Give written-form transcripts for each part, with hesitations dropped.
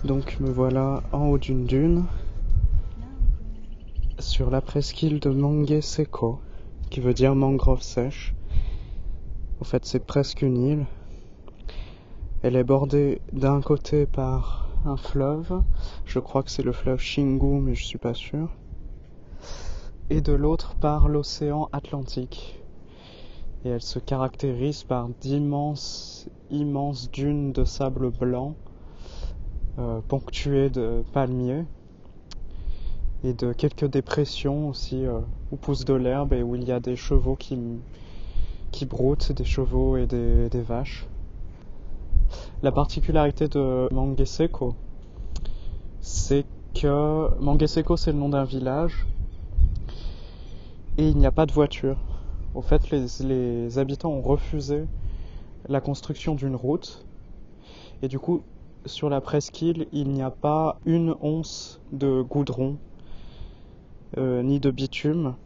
Donc me voilà en haut d'une dune, sur la presqu'île de Mangue Seco, qui veut dire mangrove sèche. En fait, c'est presque une île. Elle est bordée d'un côté par un fleuve, je crois que c'est le fleuve Xingu, mais je suis pas sûr, et de l'autre par l'océan Atlantique. Et elle se caractérise par d'immenses dunes de sable blanc, ponctuées de palmiers, et de quelques dépressions aussi où pousse de l'herbe et où il y a des chevaux qui broutent, des chevaux et des vaches. La particularité de Mangue Seco, c'est que Mangue Seco, c'est le nom d'un village et il n'y a pas de voiture. Au fait, les habitants ont refusé la construction d'une route et du coup, sur la presqu'île, il n'y a pas une once de goudron ni de bitume.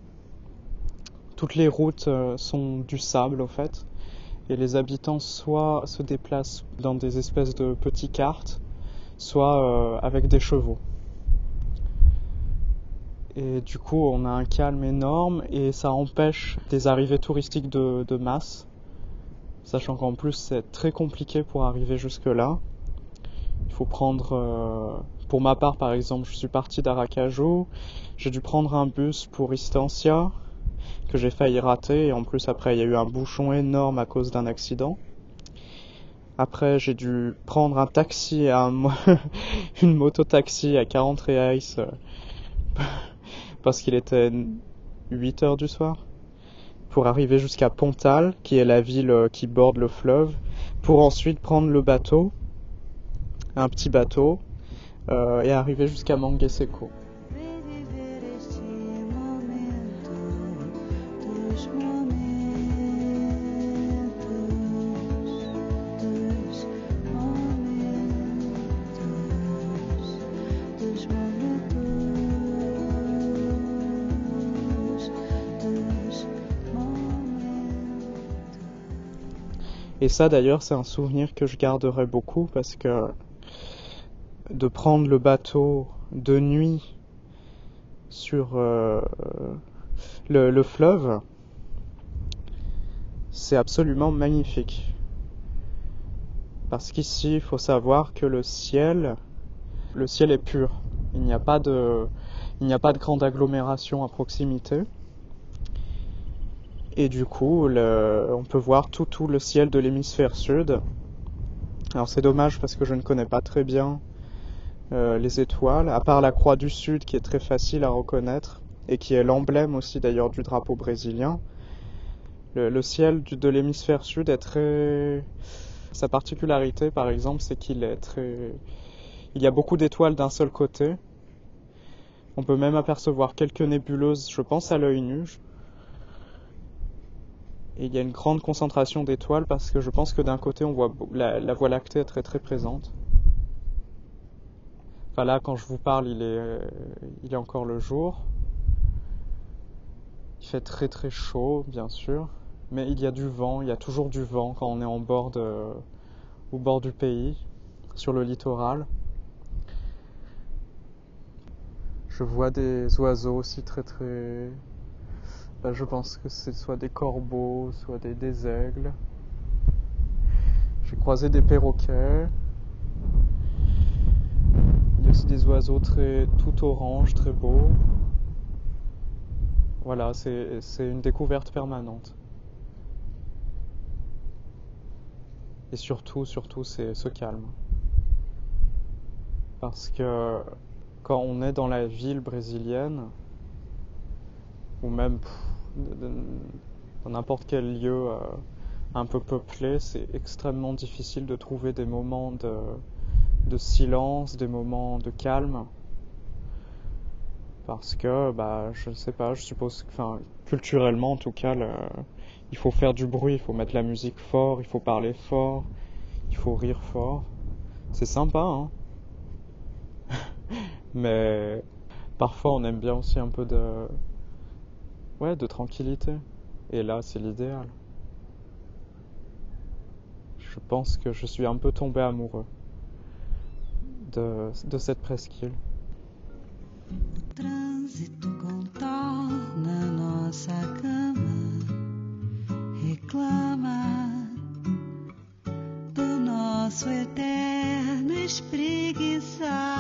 Toutes les routes sont du sable, au fait. Et les habitants soit se déplacent dans des espèces de petits karts, soit avec des chevaux. Et du coup, on a un calme énorme et ça empêche des arrivées touristiques de masse. Sachant qu'en plus, c'est très compliqué pour arriver jusque-là. Il faut prendre... pour ma part, par exemple, je suis parti d'Aracaju. J'ai dû prendre un bus pour Estancia, que j'ai failli rater. Et en plus, après, il y a eu un bouchon énorme à cause d'un accident. Après, j'ai dû prendre un taxi, une moto-taxi à 40 reais parce qu'il était 8 heures du soir, pour arriver jusqu'à Pontal, qui est la ville qui borde le fleuve, pour ensuite prendre le bateau, un petit bateau, et arriver jusqu'à Mangue Seco. Et ça d'ailleurs c'est un souvenir que je garderai beaucoup parce que de prendre le bateau de nuit sur le fleuve, c'est absolument magnifique. Parce qu'ici il faut savoir que le ciel est pur. Il n'y a pas de grande agglomération à proximité. Et du coup, on peut voir tout le ciel de l'hémisphère sud. Alors c'est dommage parce que je ne connais pas très bien les étoiles, à part la croix du sud qui est très facile à reconnaître et qui est l'emblème aussi d'ailleurs du drapeau brésilien. Le ciel de l'hémisphère sud est très... Sa particularité par exemple, c'est qu'il est très... Il y a beaucoup d'étoiles d'un seul côté. On peut même apercevoir quelques nébuleuses, je pense à l'œil nu. Et il y a une grande concentration d'étoiles parce que je pense que d'un côté on voit la Voie lactée est très très présente. Enfin là quand je vous parle il est encore le jour. Il fait très très chaud bien sûr. Mais il y a du vent, il y a toujours du vent quand on est au bord du pays, sur le littoral. Je vois des oiseaux aussi très très... Là, je pense que c'est soit des corbeaux, soit des aigles. J'ai croisé des perroquets. Il y a aussi des oiseaux tout orange, très beaux. Voilà, c'est une découverte permanente. Et surtout, c'est ce calme. Parce que quand on est dans la ville brésilienne, ou même dans n'importe quel lieu un peu peuplé, c'est extrêmement difficile de trouver des moments de silence, des moments de calme. Parce que, je sais pas, je suppose que, culturellement en tout cas, il faut faire du bruit, il faut mettre la musique fort, il faut parler fort, il faut rire fort. C'est sympa, hein. Mais parfois on aime bien aussi un peu de tranquillité. Et là, c'est l'idéal. Je pense que je suis un peu tombé amoureux. de cette presqu'île. Trânsito contorna nossa cama, reclama do nosso eterno espreguiçar.